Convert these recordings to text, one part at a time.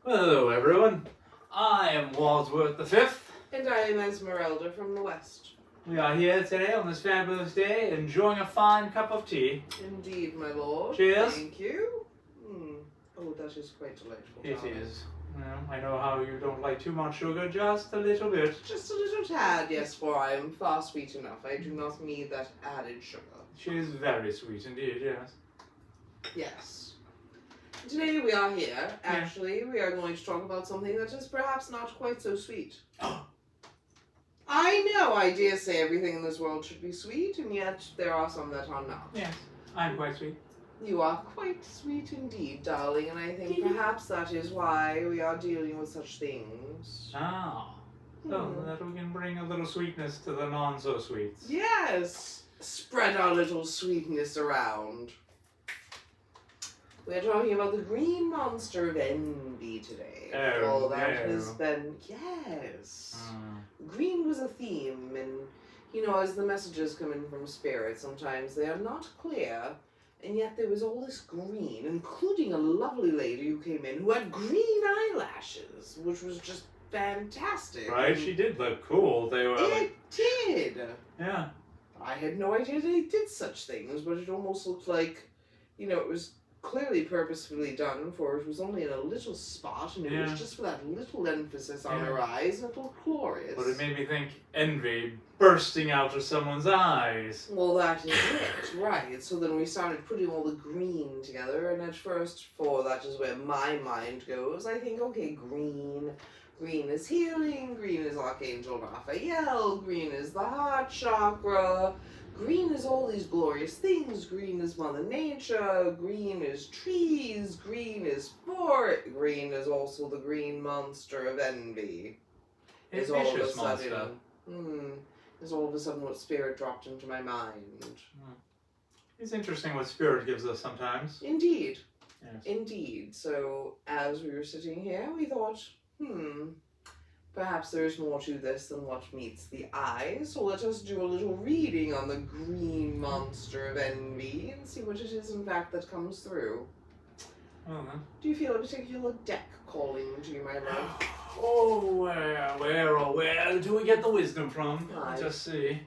Well, hello everyone. I am WadsWorth the Fifth. And I am Esmeralda from the West. We are here today on this fabulous day, enjoying a fine cup of tea. Indeed, my lord. Cheers. Thank you. Oh, that is quite delightful. It darling. is. Well, I know how you don't like too much sugar, just a little bit. Just a little tad, yes, for I am far sweet enough. I do not need that added sugar. She is very sweet indeed, yes. Yes. Today we are here. Actually, we are going to talk about something that is perhaps not quite so sweet. I know, I dare say everything in this world should be sweet, and yet there are some that are not. Yes, I'm quite sweet. You are quite sweet indeed, darling, and I think perhaps that is why we are dealing with such things. Ah, so that we can bring a little sweetness to the non-so-sweets. Yes! Spread our little sweetness around. We're talking about the green monster of envy today. Oh, that no. has been... Yes. Green was a theme, and, you know, as the messages come in from spirit, sometimes they are not clear, and yet there was all this green, including a lovely lady who came in who had green eyelashes, which was just fantastic. Right, she did look cool. They were It did! yeah. I had no idea they did such things, but it almost looked like, you know, it was clearly purposefully done, for it was only in a little spot, and it was just for that little emphasis on her eyes, and it looked glorious. But it made me think envy bursting out of someone's eyes. Well, that is it, right. So then we started putting all the green together, and at first, for that is where my mind goes, I think, okay, green. Green is healing, green is Archangel Raphael, green is the heart chakra, green is all these glorious things, green is Mother Nature, green is trees, green is forest, green is also the green monster of envy. It's all of a vicious sudden, monster. is all of a sudden what spirit dropped into my mind. It's interesting what spirit gives us sometimes. Indeed. Yes. Indeed. So as we were sitting here, we thought, perhaps there's more to this than what meets the eye, so let us do a little reading on the green monster of envy and see what it is in fact that comes through. Do you feel a particular deck calling to you, my love? Oh, where do we get the wisdom from? Let's just see.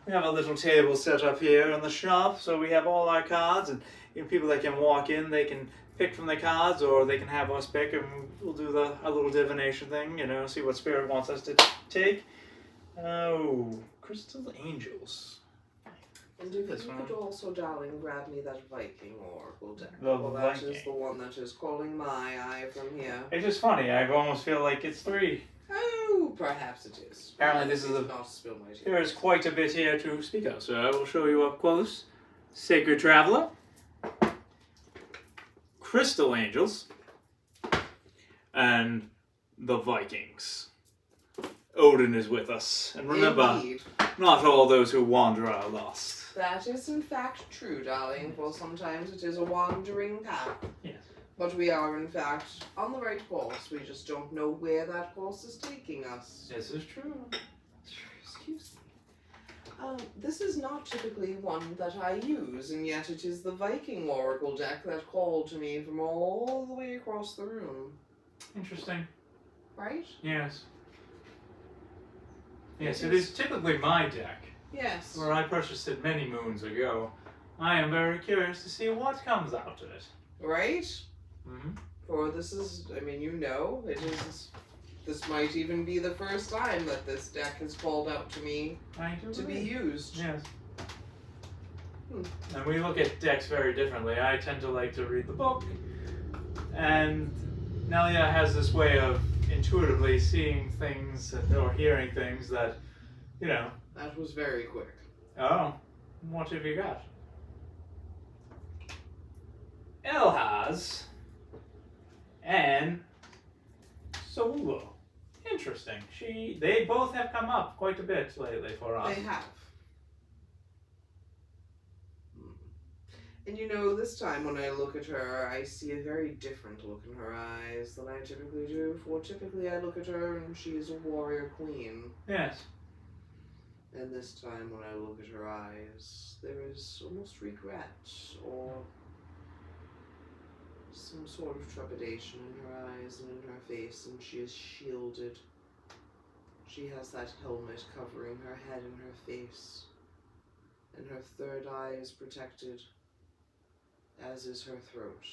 We have a little table set up here in the shop, so we have all our cards, and people that can walk in, they can pick from the cards, or they can have us pick, and we'll do a little divination thing, you know, see what spirit wants us to take. Oh, crystal angels. And if you could also, darling, grab me that Viking oracle deck. That is the one that is calling my eye from here. It's just funny, I almost feel like it's 3. Oh, perhaps it is. Apparently this is not spill my tea. There is quite a bit here to speak of, so I will show you up close. Sacred Traveler, Crystal Angels, and the Vikings. Odin is with us, and remember, Indeed. not all those who wander are lost. That is in fact true, darling, for sometimes it is a wandering path. Yes. But we are in fact on the right course, we just don't know where that course is taking us. This is true. Excuse me. This is not typically one that I use, and yet it is the Viking oracle deck that called to me from all the way across the room. Interesting. Right? Yes. Yes, it is typically my deck, Yes. where I purchased it many moons ago. I am very curious to see what comes out of it. Right? Mm-hmm. For this is, I mean, you know, it is, this might even be the first time that this deck has called out to me to be used. Yes. And we look at decks very differently. I tend to like to read the book, and Nelia has this way of intuitively seeing things or hearing things that, you know. That was very quick. Oh, what have you got? Elhaz and Solo. Interesting. They both have come up quite a bit lately for us. They have. And you know, this time when I look at her, I see a very different look in her eyes than I typically do. For typically I look at her and she is a warrior queen. Yes. And this time when I look at her eyes, there is almost regret or some sort of trepidation in her eyes and in her face, and she is shielded. She has that helmet covering her head and her face, and her third eye is protected, as is her throat.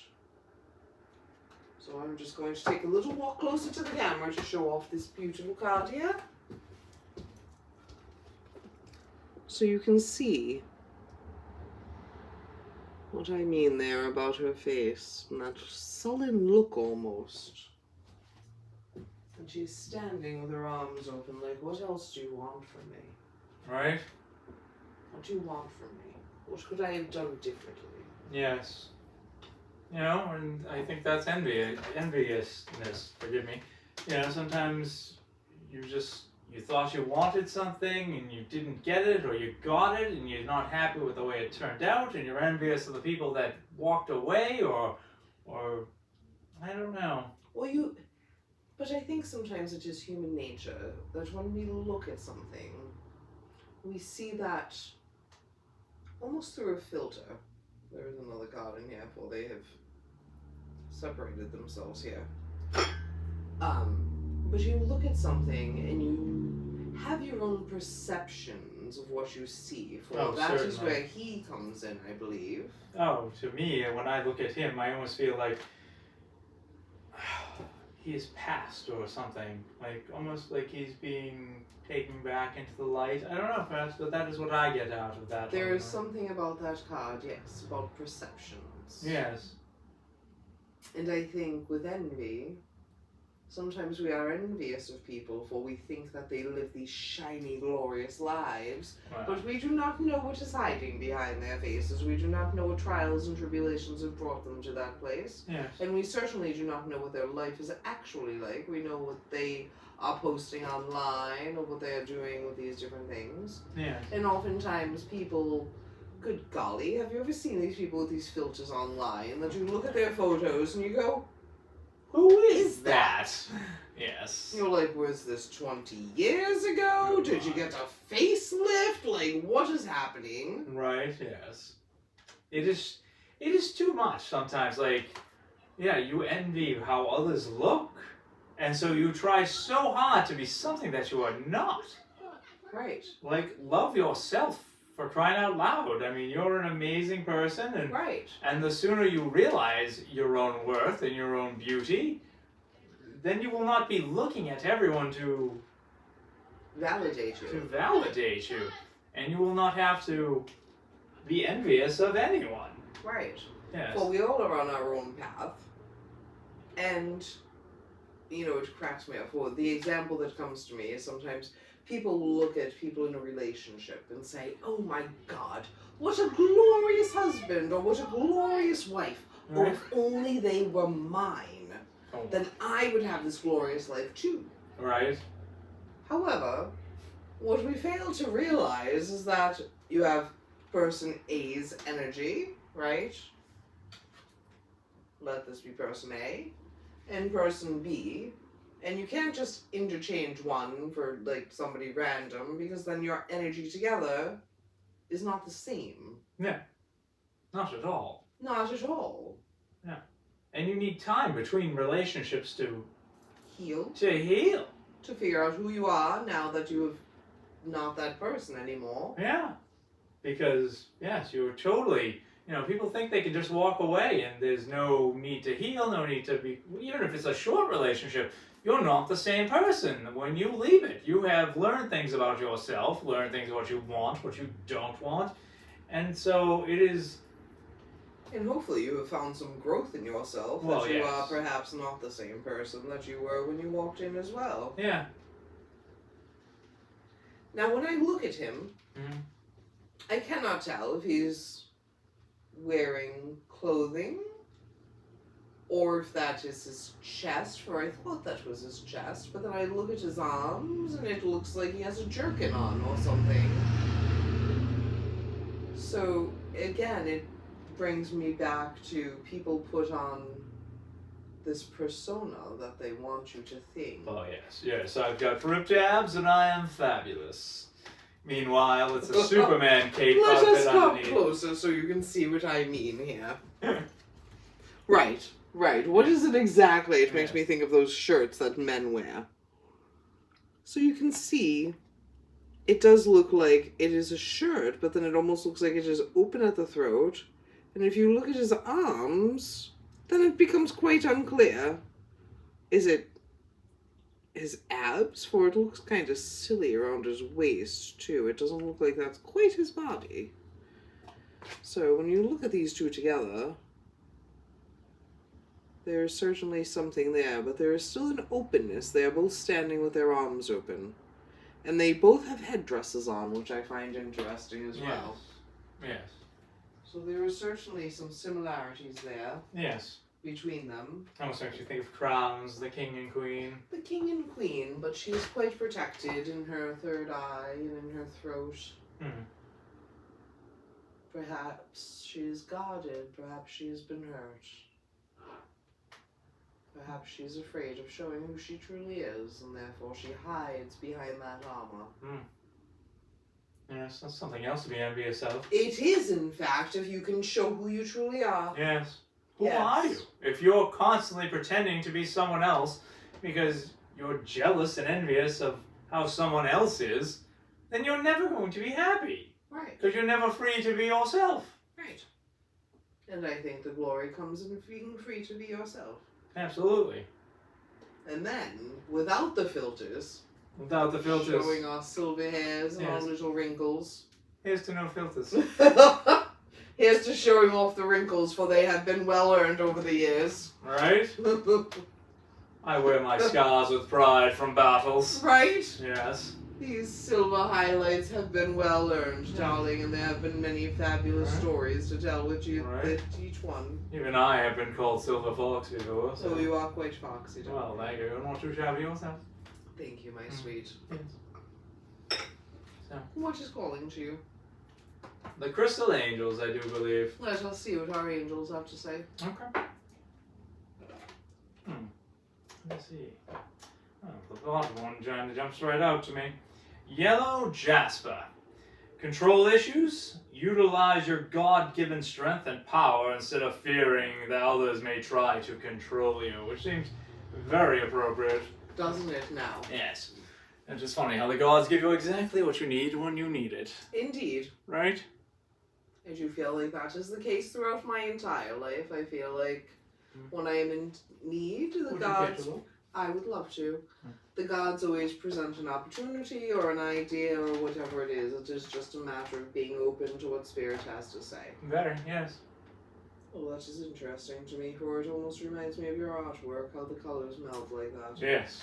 So I'm just going to take a little walk closer to the camera to show off this beautiful card here. So you can see what I mean there about her face, and that sullen look almost. And she's standing with her arms open like, what else do you want from me? Right? What do you want from me? What could I have done differently? Yes. You know, and I think that's enviousness, forgive me. You know, sometimes you thought you wanted something and you didn't get it, or you got it and you're not happy with the way it turned out, and you're envious of the people that walked away, or I don't know. But I think sometimes it is human nature that when we look at something, we see that almost through a filter. There is another card in here, for they have separated themselves here. But you look at something and you have your own perceptions of what you see. That certainly. is where he comes in, I believe. Oh, to me, when I look at him, I almost feel like he is past or something. Like, almost like he's being taken back into the light. I don't know, perhaps, but that is what I get out of that. There is something about that card, yes, about perceptions. Yes. And I think with envy, sometimes we are envious of people, for we think that they live these shiny, glorious lives, but we do not know what is hiding behind their faces. We do not know what trials and tribulations have brought them to that place. Yes. And we certainly do not know what their life is actually like. We know what they are posting online, or what they are doing with these different things. Yes. And oftentimes people, good golly, have you ever seen these people with these filters online that you look at their photos and you go, who is that? Yes. You're like, was this 20 years ago? Did you get a facelift? Like, what is happening? Right, yes. It is too much sometimes. Like, yeah, you envy how others look, and so you try so hard to be something that you are not. Right. Like, love yourself, for crying out loud. I mean, you're an amazing person, and right. And the sooner you realize your own worth and your own beauty, then you will not be looking at everyone to validate you. And you will not have to be envious of anyone. Right. Yes. Well, we all are on our own path. And, you know, it cracks me up. Well, the example that comes to me is sometimes people look at people in a relationship and say, oh my God, what a glorious husband, or what a glorious wife. Or if only they were mine, then I would have this glorious life too. Right. However, what we fail to realize is that you have person A's energy, right? Let this be person A, and person B. And you can't just interchange one for, like, somebody random, because then your energy together is not the same. Yeah. Not at all. Not at all. Yeah. And you need time between relationships to heal. To figure out who you are now that you have not that person anymore. Yeah. Because, yes, you're totally, you know, people think they can just walk away and there's no need to heal, no need to be, even if it's a short relationship, you're not the same person when you leave it. You have learned things about yourself, learned things about what you want, what you don't want. And so it is... And hopefully you have found some growth in yourself, that you are perhaps not the same person that you were when you walked in as well. Yeah. Now when I look at him, I cannot tell if he's wearing clothing, or if that is his chest, for I thought that was his chest, but then I look at his arms and it looks like he has a jerkin on or something. So again, it brings me back to people put on this persona that they want you to think. Oh yes, yes, I've got ripped abs and I am fabulous. Meanwhile, it's a Superman cape. Let us come closer so you can see what I mean here. Right. Right. What is it exactly? It makes Yes. me think of those shirts that men wear. So you can see, it does look like it is a shirt, but then it almost looks like it is open at the throat. And if you look at his arms, then it becomes quite unclear. Is it his abs? For it looks kind of silly around his waist, too. It doesn't look like that's quite his body. So when you look at these two together, there is certainly something there, but there is still an openness. They are both standing with their arms open. And they both have headdresses on, which I find interesting as well. Yes. So there are certainly some similarities there Yes. between them. Almost makes you think of crowns, the king and queen. The king and queen, but she is quite protected in her third eye and in her throat. Perhaps she is guarded. Perhaps she has been hurt. Perhaps she is afraid of showing who she truly is, and therefore she hides behind that armor. Yes, that's something else to be envious of. It is, in fact, if you can show who you truly are. Yes. Who Yes. are you? If you're constantly pretending to be someone else because you're jealous and envious of how someone else is, then you're never going to be happy. Right. Because you're never free to be yourself. Right. And I think the glory comes in being free to be yourself. Absolutely. And then, without the filters, Without the filters. showing our silver hairs and our Yes. little wrinkles. Here's to no filters. Here's to showing off the wrinkles, for they have been well earned over the years. Right? I wear my scars with pride from battles. Right? Yes. These silver highlights have been well earned, Yeah. darling, and there have been many fabulous Right. stories to tell with you, Right. with each one. Even I have been called Silver Fox before. So you are quite foxy, darling. Well, there you go. Not too shabby yourself. Thank you, my sweet. Yes. So, What is calling to you? the Crystal Angels, I do believe. Let us see what our angels have to say. Okay. Let's see. Oh, the bottom one jumps right out to me. Yellow Jasper. Control issues? Utilize your God-given strength and power instead of fearing that others may try to control you, which seems very appropriate. Doesn't it now? Yes. It's just funny how the gods give you exactly what you need when you need it. Indeed. Right? I do feel like that is the case throughout my entire life. I feel like when I am in need, the Would you gods... get to look? I would love to. The gods always present an opportunity or an idea or whatever it is. It is just a matter of being open to what Spirit has to say. Very, yes. Oh, that is interesting to me, for it almost reminds me of your artwork, how the colours melt like that. Yes.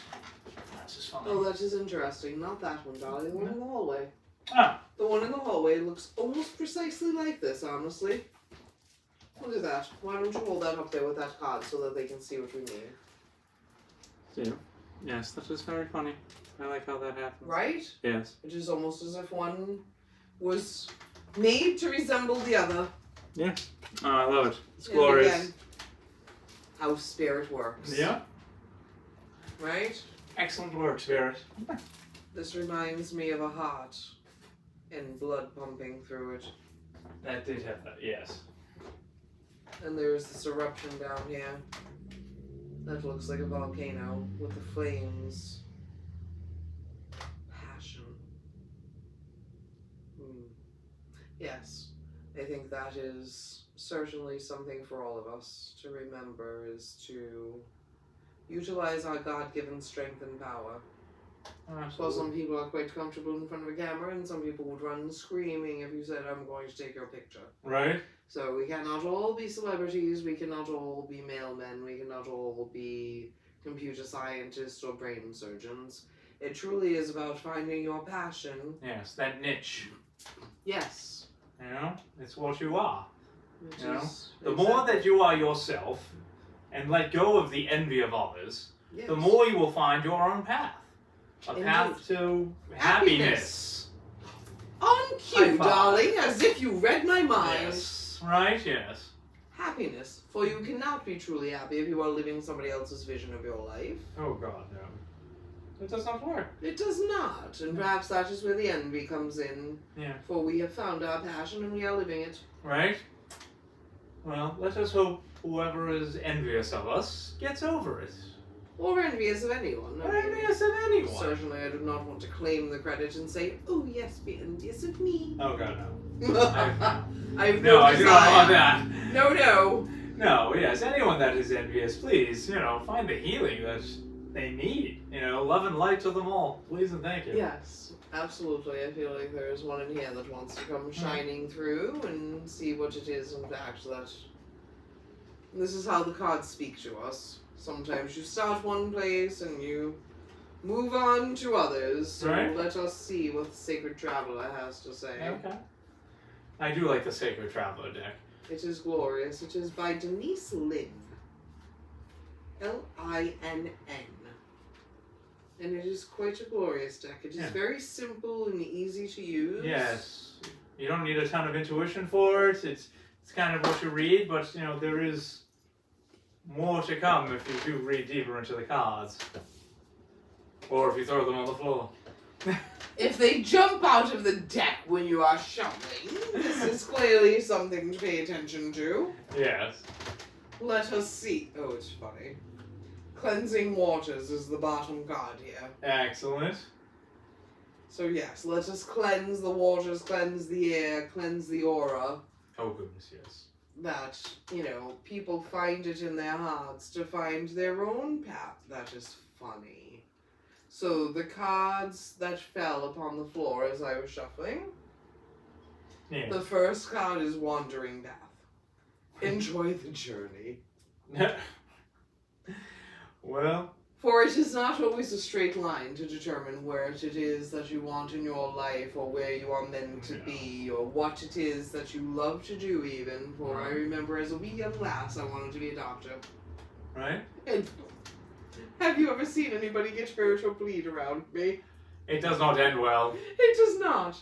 That's just funny. Oh, that is interesting. Not that one, darling. The one in the hallway. Ah, The one in the hallway looks almost precisely like this, honestly. Look at that. Why don't you hold that up there with that card so that they can see what we mean? yeah. Yes, that is very funny. I like how that happens. Right? Yes. It is almost as if one was made to resemble the other. Yes. Oh, I love it. It's And glorious. again, how Spirit works. Yeah. Right? Excellent work, Spirit. This reminds me of a heart and blood pumping through it. That did have that, yes. And there's this eruption down here that looks like a volcano with the flames. Passion. Yes, I think that is certainly something for all of us to remember, is to utilize our God-given strength and power. Well, Absolutely. some people are quite comfortable in front of a camera, and some people would run screaming if you said, "I'm going to take your picture." Right? So we cannot all be celebrities, we cannot all be mailmen, we cannot all be computer scientists or brain surgeons. It truly is about finding your passion. Yes, that niche. Yes. You know? It's what you are. Which You know? is The more exactly- that you are yourself and let go of the envy of others, Yes. the more you will find your own path. A path to happiness. On cue, High five. darling, as if you read my mind. Yes. Right? Yes. Happiness. For you cannot be truly happy if you are living somebody else's vision of your life. Oh God, no. It does not work. It does not. And perhaps that is where the envy comes in. Yeah. For we have found our passion and we are living it. Right? Well, let us hope whoever is envious of us gets over it. Or envious of anyone. Or envious of anyone. Certainly, I do not want to claim the credit and say, "Oh yes, be envious of me." Oh God, no. I have No, I do not want that. No. No, yes, anyone that is envious, please, find the healing that they need. Love and light to them all. Please and thank you. Yes, absolutely. I feel like there's one in here that wants to come shining through and see what it is in fact that... This is how the cards speak to us. Sometimes you start one place and you move on to others. So right. Let us see what the Sacred Traveler has to say. Okay. I do like the Sacred Traveler deck. It is glorious. It is by Denise Lynn. Linn. And it is quite a glorious deck. It is very simple and easy to use. Yes. You don't need a ton of intuition for it. It's kind of what you read, but there is more to come if you do read deeper into the cards. Or if you throw them on the floor. If they jump out of the deck when you are shuffling, this is clearly something to pay attention to. Yes. Let us see. Oh, it's funny. Cleansing Waters is the bottom card here. Excellent. So yes, let us cleanse the waters, cleanse the air, cleanse the aura. Oh goodness, yes. That, people find it in their hearts to find their own path. That is funny. So the cards that fell upon the floor as I was shuffling. Yeah. The first card is Wandering Path. Enjoy the journey. Well. For it is not always a straight line to determine where it is that you want in your life, or where you are meant to be, or what it is that you love to do even. For I remember as a wee young lass, I wanted to be a doctor. Right? And have you ever seen anybody get hurt or bleed around me? It does not end well. It does not.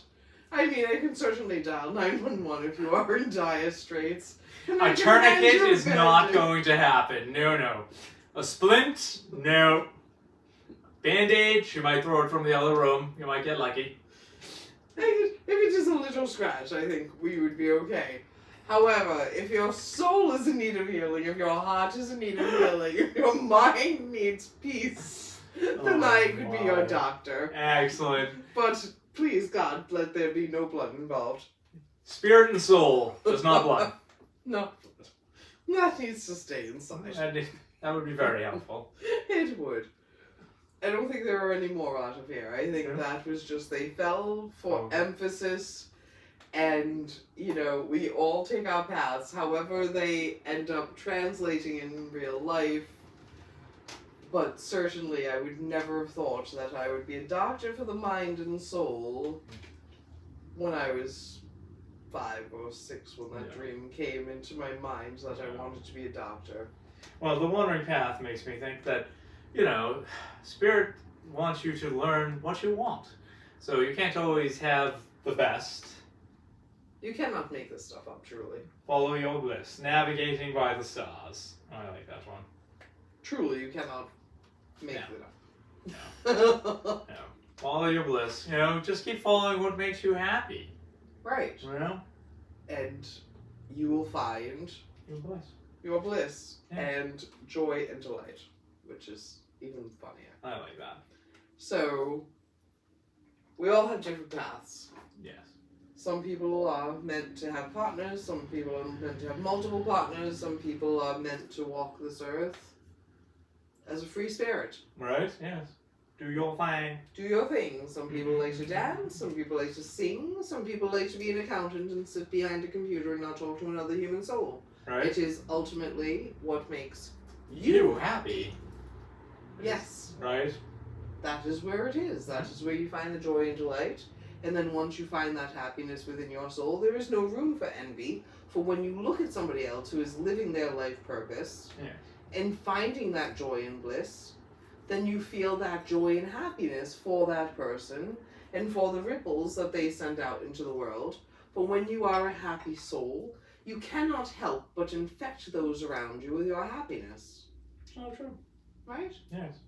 I mean, I can certainly dial 911 if you are in dire straits. A tourniquet is not going to happen. No. A splint? No. Bandage? You might throw it from the other room. You might get lucky. If it is a little scratch, I think we would be okay. However, if your soul is in need of healing, if your heart is in need of healing, if your mind needs peace, then I could be your doctor. Excellent. But please, God, let there be no blood involved. Spirit and soul, just not blood. No. That needs to stay inside. That would be very helpful. It would. I don't think there are any more out of here. I think that was just, they fell for emphasis. And, we all take our paths, however they end up translating in real life. But certainly I would never have thought that I would be a doctor for the mind and soul when I was 5 or 6 when that dream came into my mind that I wanted to be a doctor. Well, the Wandering Path makes me think that, Spirit wants you to learn what you want. So you can't always have the best. You cannot make this stuff up, truly. Follow your bliss. Navigating by the stars. I like that one. Truly, you cannot make it up. No. Follow your bliss. Just keep following what makes you happy. Right. And you will find your bliss and joy and delight, which is even funnier. I like that. So, we all have different paths. Yes. Some people are meant to have partners, some people are meant to have multiple partners, some people are meant to walk this earth as a free spirit. Right, yes. Do your thing. Do your thing. Some people like to dance, some people like to sing, some people like to be an accountant and sit behind a computer and not talk to another human soul. Right. It is ultimately what makes you happy. Yes. Right. That is where it is. That is where you find the joy and delight. And then once you find that happiness within your soul, there is no room for envy. For when you look at somebody else who is living their life purpose and finding that joy and bliss, then you feel that joy and happiness for that person and for the ripples that they send out into the world. But when you are a happy soul, you cannot help but infect those around you with your happiness. Oh, true. Right? Yes.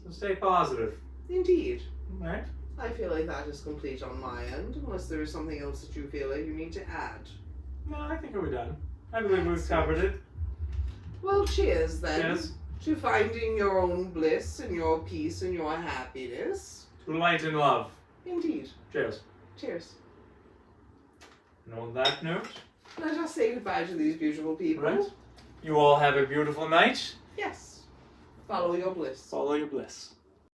So stay positive. Indeed. Right? I feel like that is complete on my end, unless there is something else that you feel like you need to add. No, I think we're done. I believe we've covered it. Well, cheers then. Cheers. To finding your own bliss and your peace and your happiness. To light and love. Indeed. Cheers. Cheers. And on that note, Let us say goodbye to these beautiful people. right? You all have a beautiful night. Yes. Follow your bliss. Follow your bliss.